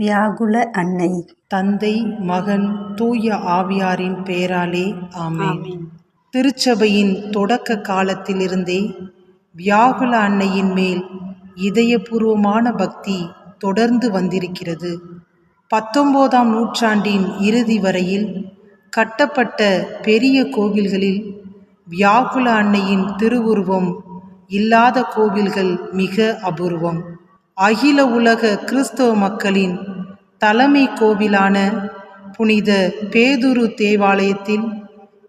வியாகுல அன்னை. தந்தை, மகன், தூய ஆவியாரின் பெயராலே ஆமென். திருச்சபையின் தொடக்க காலத்திலிருந்தே வியாகுல அன்னையின் மேல் இதயபூர்வமான பக்தி தொடர்ந்து வந்திருக்கிறது. 19ஆம் நூற்றாண்டின் இறுதி வரையில் கட்டப்பட்ட பெரிய கோவில்களில் வியாகுல அன்னையின் திருவுருவம் இல்லாத கோவில்கள் மிக அபூர்வம். அகில உலக கிறிஸ்தவ மக்களின் தலைமை கோவிலான புனித பேதுரு தேவாலயத்தில்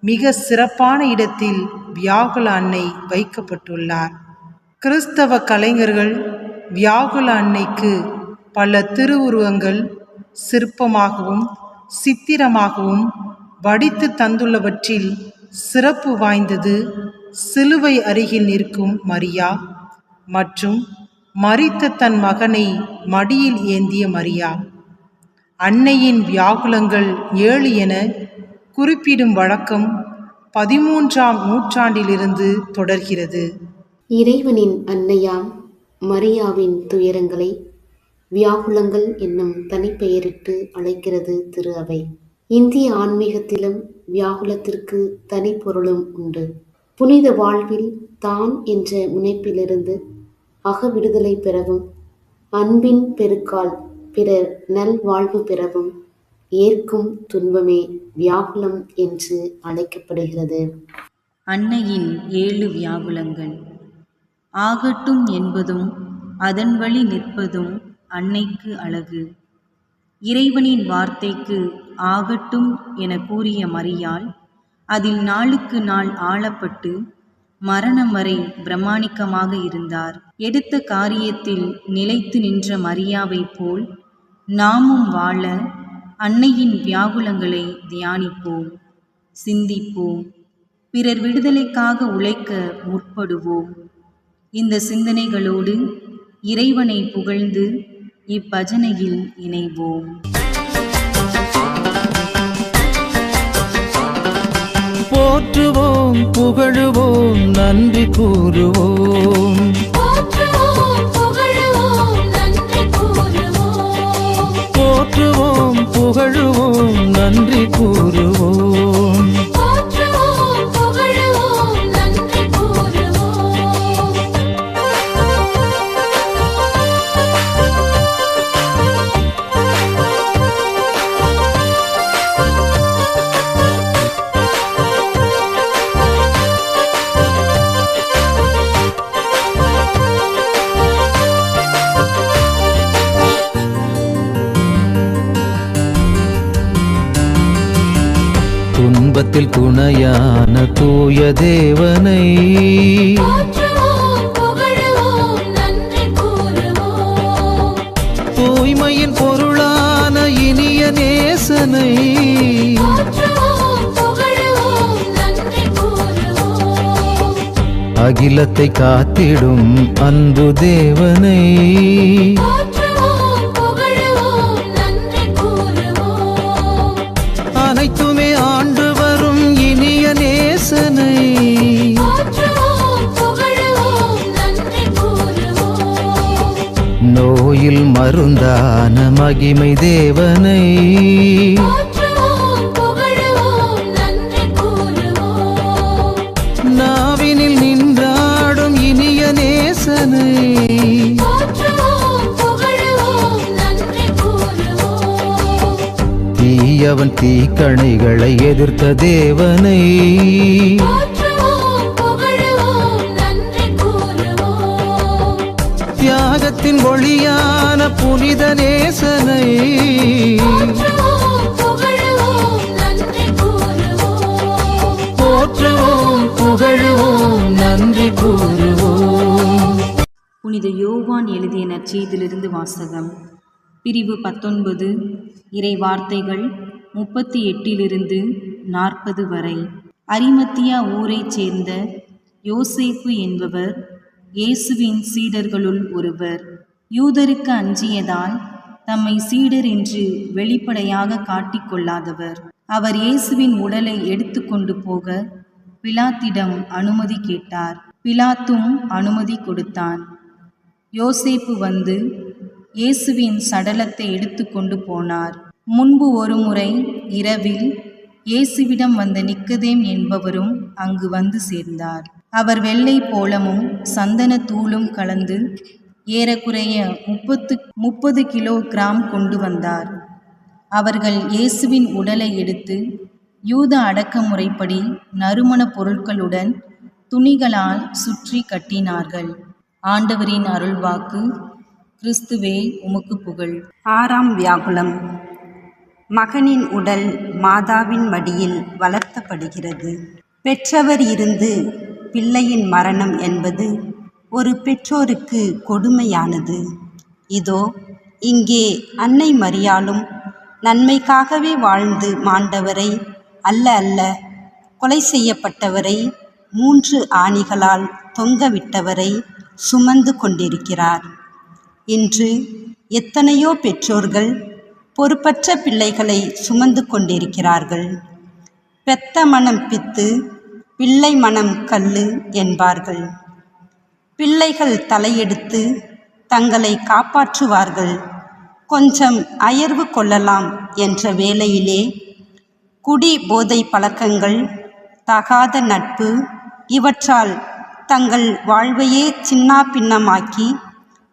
மிக சிறப்பான இடத்தில் வியாகுல அன்னை வைக்கப்பட்டுள்ளார். கிறிஸ்தவ கலைஞர்கள் வியாகுல அன்னைக்கு பல திருவுருவங்கள் சிற்பமாகவும் சித்திரமாகவும் வடித்து தந்துள்ளவற்றில் சிறப்பு வாய்ந்தது சிலுவை அருகில் நிற்கும் மரியா மற்றும் மரித்த தன் மகனை மடியில் ஏந்திய மரியா. அன்னையின் வியாகுலங்கள் 7 என குறிப்பிடும் வழக்கம் 13ஆம் நூற்றாண்டிலிருந்து தொடர்கிறது. இறைவனின் அன்னையாம் மரியாவின் துயரங்களை வியாகுலங்கள் என்னும் தனிப்பெயரிட்டு அழைக்கிறது திரு அவை. இந்திய ஆன்மீகத்திலும் வியாகுலத்திற்கு தனிப்பொருளும் உண்டு. புனித வாழ்வில் தான் என்ற முனைப்பிலிருந்து அகவிடுதலை பெறவும், அன்பின் பெருக்கால் பிறர் நல் வாழ்வு பெறவும் ஏற்கும் துன்பமே வியாகுலம் என்று அழைக்கப்படுகிறது. அன்னையின் 7 வியாகுலங்கள். ஆகட்டும் என்பதும் அதன் வழி நிற்பதும் அன்னைக்கு அழகு. இறைவனின் வார்த்தைக்கு ஆகட்டும் என கூறிய மரியாள் அதில் நாளுக்கு நாள் ஆளப்பட்டு மரணம் வரை பிரமாணிக்கமாக இருந்தார். எடுத்த காரியத்தில் நிலைத்து நின்ற மரியாவைப் போல் நாமும் வாழ அன்னையின் வியாகுலங்களை தியானிப்போம், சிந்திப்போம், பிறர் விடுதலைக்காக உழைக்க முற்படுவோம். இந்த சிந்தனைகளோடு இறைவனை புகழ்ந்து இப்பஜனையில் இணைவோம். போற்றுவோம், புகழுவோம், நன்றி கூறுவோம். போற்றுவோம், புகழுவோம், நன்றி கூறுவோம். துன்பத்தில் துணையான தூய தேவனை, தூய்மையின் பொருளான இனிய நேசனை, அகிலத்தை காத்திடும் அன்பு தேவனை, அனைத்துமே ஆண்டு வரும் இனிய நேசனை, நோயில் மருந்தான மகிமை தேவனை, நாவினில் நின்றாடும் இனிய நேசனை, தீயவன் தீக்கணைகளை எதிர்த்த தேவனை, தியாகத்தின் ஒளியான புனித நேசனை, போற்றுவோம், புகழுவோம், நன்றி கூறுவோம். புனித யோவான் எழுதிய நற்செய்தியிலிருந்து வாசகம். பிரிவு 19, இறை வார்த்தைகள் 38 40 வரை. அரிமத்தியா ஊரைச் சேர்ந்த யோசேப்பு என்பவர் இயேசுவின் சீடர்களுள் ஒருவர். யூதருக்கு அஞ்சியதால் தம்மை சீடர் என்று வெளிப்படையாக காட்டிக்கொள்ளாதவர். அவர் இயேசுவின் உடலை எடுத்துக்கொண்டு போக பிலாத்திடம் அனுமதி கேட்டார். பிலாத்தும் அனுமதி கொடுத்தான். யோசேப்பு வந்து இயேசுவின் சடலத்தை எடுத்துக்கொண்டு போனார். முன்பு ஒருமுறை இரவில் இயேசுவிடம் வந்த நிக்கதேம் என்பவரும் அங்கு வந்து சேர்ந்தார். அவர் வெள்ளை போளமும் சந்தன தூளும் கலந்து ஏறக்குறைய 30 கிலோகிராம் கொண்டு வந்தார். அவர்கள் இயேசுவின் உடலை எடுத்து யூத அடக்கமுறைப்படி நறுமண பொருட்களுடன் துணிகளால் சுற்றி கட்டினார்கள். ஆண்டவரின் அருள்வாக்கு. கிறிஸ்துவே உமக்கு புகழ். 6ஆம் வியாகுலம். மகனின் உடல் மாதாவின் மடியில் வளர்த்தப்படுகிறது. பெற்றவர் இருந்து பிள்ளையின் மரணம் என்பது ஒரு பெற்றோருக்கு கொடுமையானது. இதோ இங்கே அன்னை மரியாளும் நன்மைக்காகவே வாழ்ந்து மாண்டவரை அல்ல கொலை செய்யப்பட்டவரை 3 ஆணிகளால் தொங்கவிட்டவரை சுமந்து கொண்டிருக்கிறார். இன்று எத்தனையோ பெற்றோர்கள் பொறுப்பற்ற பிள்ளைகளை சுமந்து கொண்டிருக்கிறார்கள். பெத்த மனம் பித்து, பிள்ளை மனம் கல்லு என்பார்கள். பிள்ளைகள் தலையெடுத்து தங்களை காப்பாற்றுவார்கள். கொஞ்சம் அயர்வு கொள்ளலாம் என்ற வேளையிலே குடி போதை பழக்கங்கள், தகாத நட்பு இவற்றால் தங்கள் வாழ்வையே சின்னாபின்னமாக்கி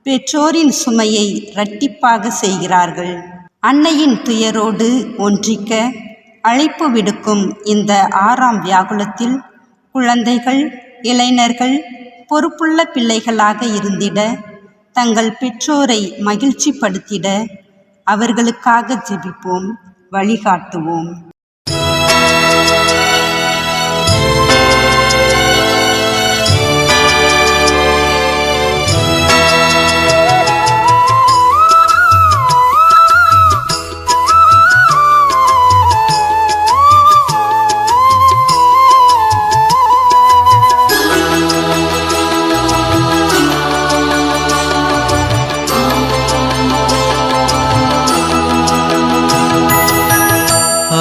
பெற்றோரின் சுமையை இரட்டிப்பாக செய்கிறார்கள். அன்னையின் துயரோடு ஒன்றிக்க அழைப்பு விடுக்கும் இந்த 6ஆம் வியாகுலத்தில் குழந்தைகள், இளைஞர்கள் பொறுப்புள்ள பிள்ளைகளாக இருந்திட, தங்கள் பெற்றோரை மகிழ்ச்சிப்படுத்திட அவர்களுக்காக ஜெபிப்போம், வழிகாட்டுவோம்.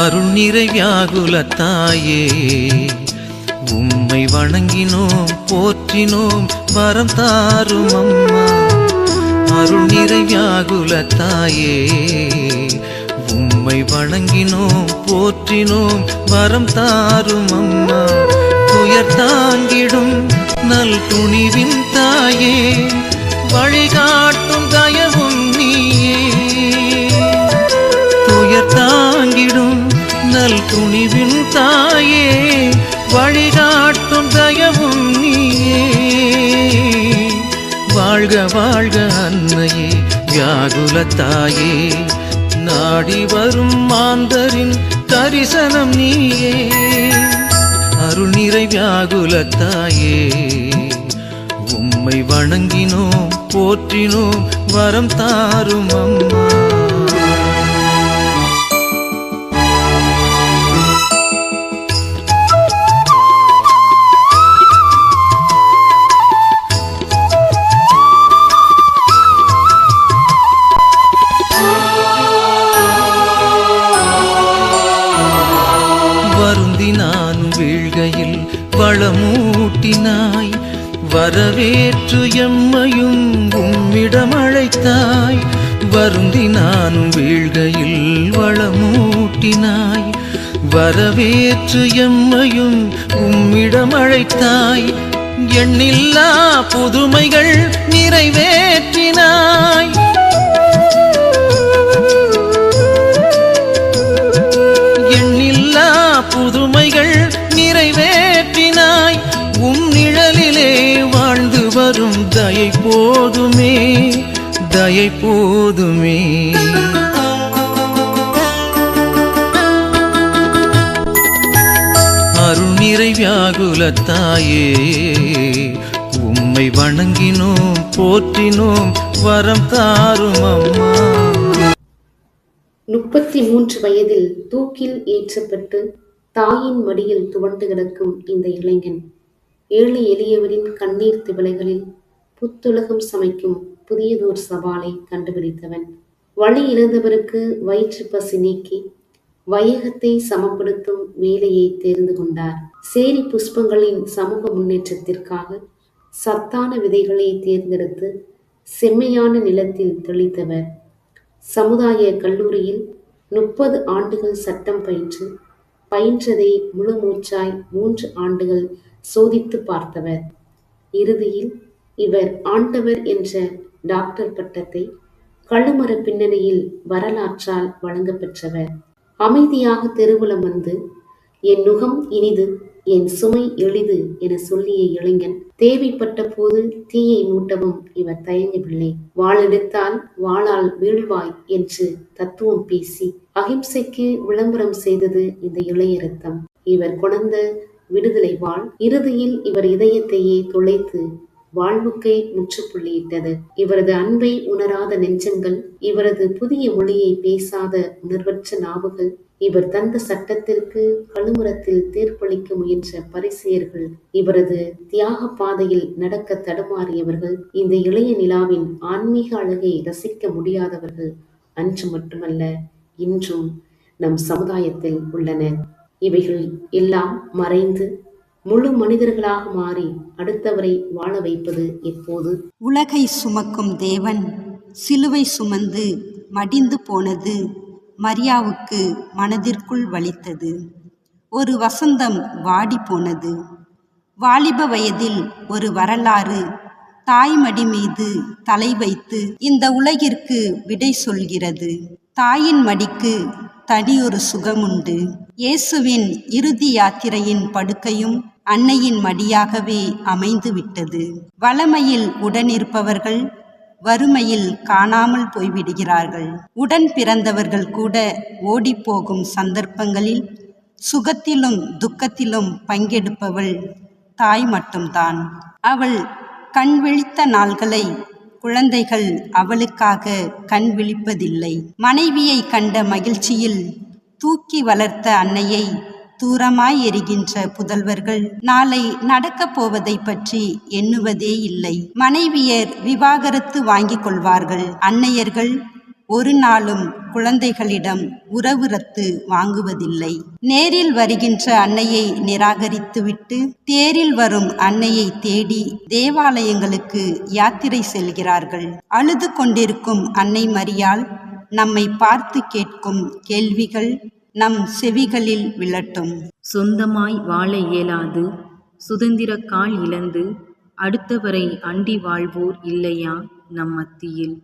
அருள் நிறை வியாகுலத்தாயே, உம்மை வணங்கினோம் போற்றினோம் வரம் தாரும் அம்மா. அருள் நிறை வியாகுலத்தாயே, உம்மை வணங்கினோம் போற்றினோம் வரம் தாரும் அம்மா. துயர் தாங்கிடும் நல் துணிவின் தாயே, வழிகாட்டும் தயவும் நீயே. துயர் தாங்கிடும் நல் துணிவின் தாயே, வழிகாட்டும் தயவும் நீயே. வாழ்க வாழ்க அன்னையே வியாகுலத்தாயே, நாடி வரும் மாந்தரின் தரிசனம் நீயே. அருள் நிறை வியாகுலத்தாயே, உம்மை வணங்கினோம் போற்றினோம் வரம் தாரும் அம்மா. வருந்தி நான் வீழ்கையில் வளமூட்டினாய், வரவேற்று எம்மையும் உம்மிடம் அழைத்தாய். வருந்தி நான் வீழ்கையில் வளமூட்டினாய், வரவேற்று எம்மையும் உம்மிடம் அழைத்தாய். எண்ணில்லா புதுமைகள் நிறைவேற்றினாய். புதுமைகள் நிறைவேற்றினாய். உம் நிழலிலே வாழ்ந்து வரும் தயை போதுமே, தயை போதுமே. அருள் நிறை வியாகுலத்தாயே, உம்மை வணங்கினோம் போற்றினோம் வரம் தாரும் அம்மா. 33 வயதில் தூக்கில் ஏற்றப்பட்டு தாயின் மடியில் துவண்டு கிடக்கும் இந்த இளைஞன் ஏழை எளியவரின் கண்ணீர் திவலைகளில் புத்துலகம் சமைக்கும் புதியதோர் சவாலை கண்டுபிடித்தவன். வழி இழந்தவருக்கு வயிற்று பசி நீக்கி வையகத்தை சமப்படுத்தும் வேலையை தெரிந்து கொண்டார். சேரி புஷ்பங்களின் சமூக முன்னேற்றத்திற்காக சத்தான விதைகளை தேர்ந்தெடுத்து செம்மையான நிலத்தில் தெளித்தவர். சமுதாய கல்லூரியில் 30 ஆண்டுகள் சட்டம் பயின்றதை முழு மூச்சாய் 3 ஆண்டுகள் சோதித்து பார்த்தவர். இறுதியில் இவர் ஆண்டவர் என்ற டாக்டர் பட்டத்தை கழுமர பின்னணியில் வரலாற்றால் வழங்கப் பெற்றவர். அமைதியாக தெருவுலம் வந்து, என் நுகம் இனிது, என் சுமை எளிது என சொல்லிய இளைஞன் தேவைப்பட்ட போது தீயை மூட்டவும் இவர் தயங்கவில்லை. வாளெடுத்தால் வாளால் வீழ்வாய் என்று தத்துவம் பேசி அகிம்சைக்கு விளம்பரம் செய்தது இந்த இளைய ரத்தம். இவர் கொணர்ந்த விடுதலை வாழ் இறுதியில் இவர் இதயத்தையே துளைத்து வாழ்வுக்கே முற்றுப்புள்ளியிட்டது. இவரது அன்பை உணராத நெஞ்சங்கள், இவரது புதிய மொழியை பேசாத உணர்வற்ற நாவுகள், இவர் தந்த சட்டத்திற்கு கழுமரத்தில் தீர்ப்பளிக்க முயன்ற பரிசேயர்கள், இவரது தியாக பாதையில் நடக்க தடுமாறியவர்கள், இந்த இளைய நிலாவின் ஆன்மீக அழகை ரசிக்க முடியாதவர்கள் அன்று மட்டுமல்ல இன்றும் நம் சமுதாயத்தில் உள்ளனர். இவைகள் எல்லாம் மறைந்து முழு மனிதர்களாக மாறி அடுத்தவரை வாழ வைப்பது எப்போது? உலகை சுமக்கும் தேவன் சிலுவை சுமந்து மடிந்து போனது மரியாவுக்கு மனதிற்குள் வலித்தது. ஒரு வசந்தம் வாடி போனது. வாலிப வயதில் ஒரு வரலாறு தாய்மடி மீது தலை வைத்து இந்த உலகிற்கு விடை சொல்கிறது. தாயின் மடிக்கு தனியொரு சுகமுண்டு. இயேசுவின் இறுதி யாத்திரையின் படுக்கையும் அன்னையின் மடியாகவே அமைந்து விட்டது. வளமையில் உடனிருப்பவர்கள் வறுமையில் காணாமல் போய்விடுகிறார்கள். உடன் பிறந்தவர்கள் கூட ஓடிப்போகும் சந்தர்ப்பங்களில் சுகத்திலும் துக்கத்திலும் பங்கெடுப்பவள் தாய் மட்டும்தான். அவள் கண் விழித்த நாள்களை குழந்தைகள் அவளுக்காக கண் விழிப்பதில்லை. மனைவியை கண்ட மகிழ்ச்சியில் தூக்கி வளர்த்த அன்னையை தூரமாய் எரிகின்ற புதல்வர்கள் நாளை நடக்கப் போவதை பற்றி எண்ணுவதே இல்லை. மனைவியர் விவாகரத்து வாங்கிக் கொள்வார்கள். அன்னையர்கள் ஒரு நாளும் குழந்தைகளிடம் உறவு ரத்து வாங்குவதில்லை. நேரில் வருகின்ற அன்னையை நிராகரித்துவிட்டு தேரில் வரும் அன்னையை தேடி தேவாலயங்களுக்கு யாத்திரை செல்கிறார்கள். அழுது கொண்டிருக்கும் அன்னை மரியாள் நம்மை பார்த்து கேட்கும் கேள்விகள் நம் செவிகளில் விழட்டும். சொந்தமாய் வாழ இயலாது சுதந்திர கால் இழந்து அடுத்தவரை அண்டி வாழ்வோர் இல்லையா நம் மத்தியில்?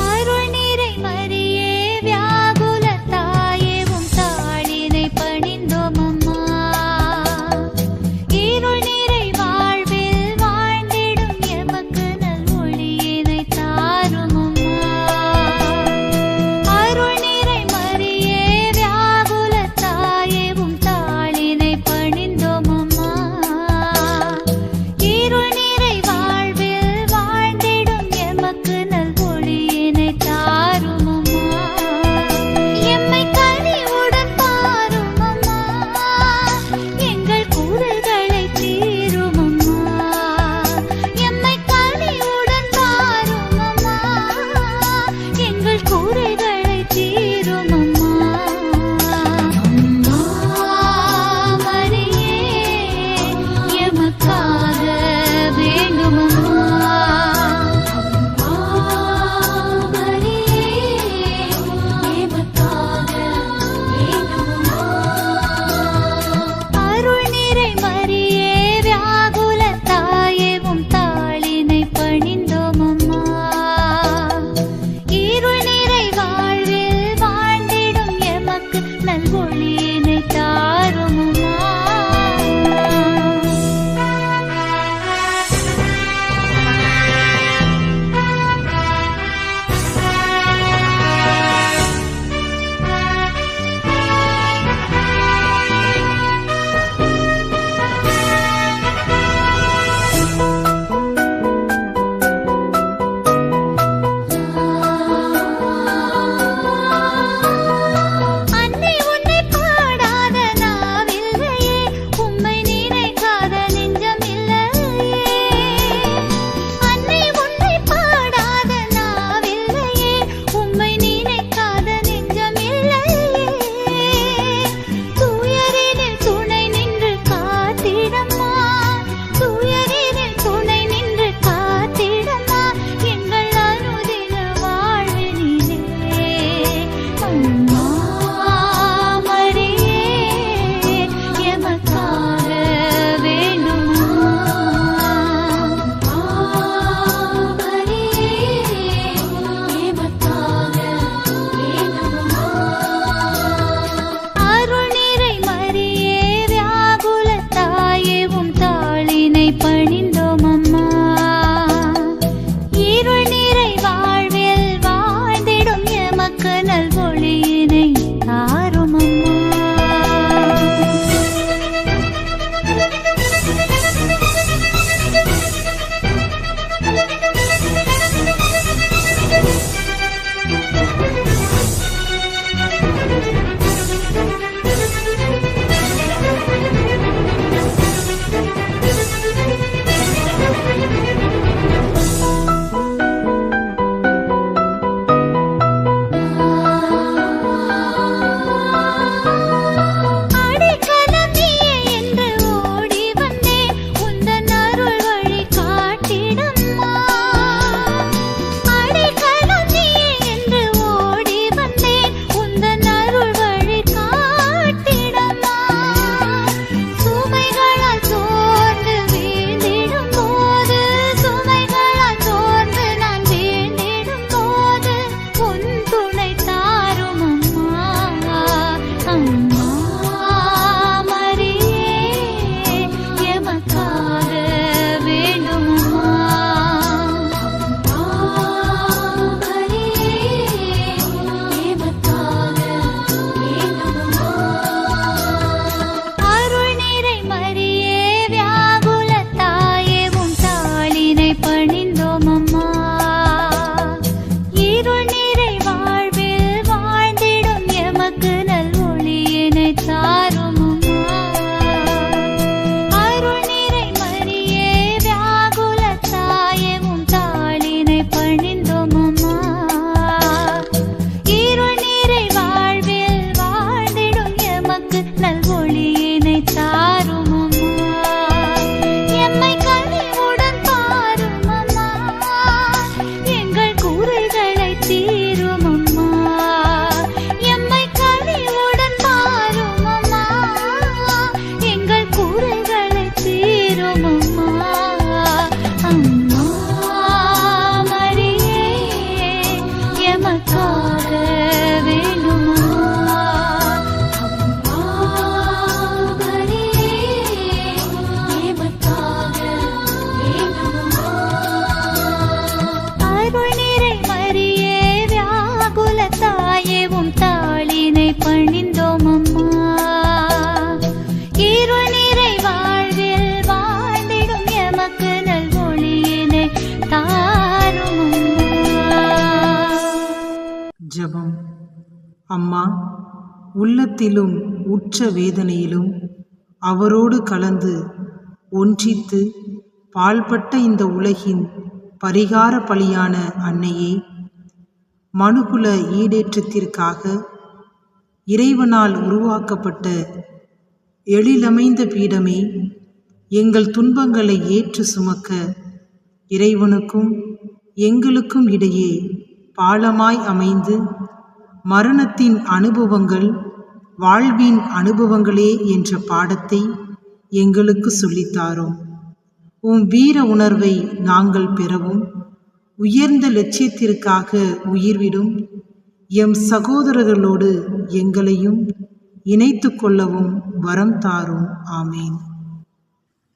அருள் நிறை மரியே வியாகுல தாயே உம் அம்மா, உள்ளத்திலும் உற்ற வேதனையிலும் அவரோடு கலந்து ஒன்றித்து பாழ்பட்ட இந்த உலகின் பரிகார பலியான அன்னையே, மனுகுல ஈடேற்றத்திற்காக இறைவனால் உருவாக்கப்பட்ட எழிலமைந்த பீடமே, எங்கள் துன்பங்களை ஏற்று சுமக்க இறைவனுக்கும் எங்களுக்கும் இடையே பாலமாய் அமைந்து மரணத்தின் அனுபவங்கள் வாழ்வின் அனுபவங்களே என்ற பாடத்தை எங்களுக்கு சொல்லித்தாரும். உம் வீர உணர்வை நாங்கள் பெறவும் உயர்ந்த லட்சியத்திற்காக உயிர்விடும் எம் சகோதரர்களோடு எங்களையும் இணைத்து கொள்ளவும் வரம் தாரும். ஆமேன்.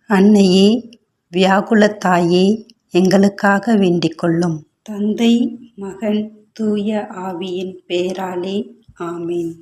அன்னையே, வியாகுலத்தாயே, எங்களுக்காக வேண்டிக் கொள்ளும். தந்தை, மகன், தூய ஆவியின் பெயராலே. ஆமேன்.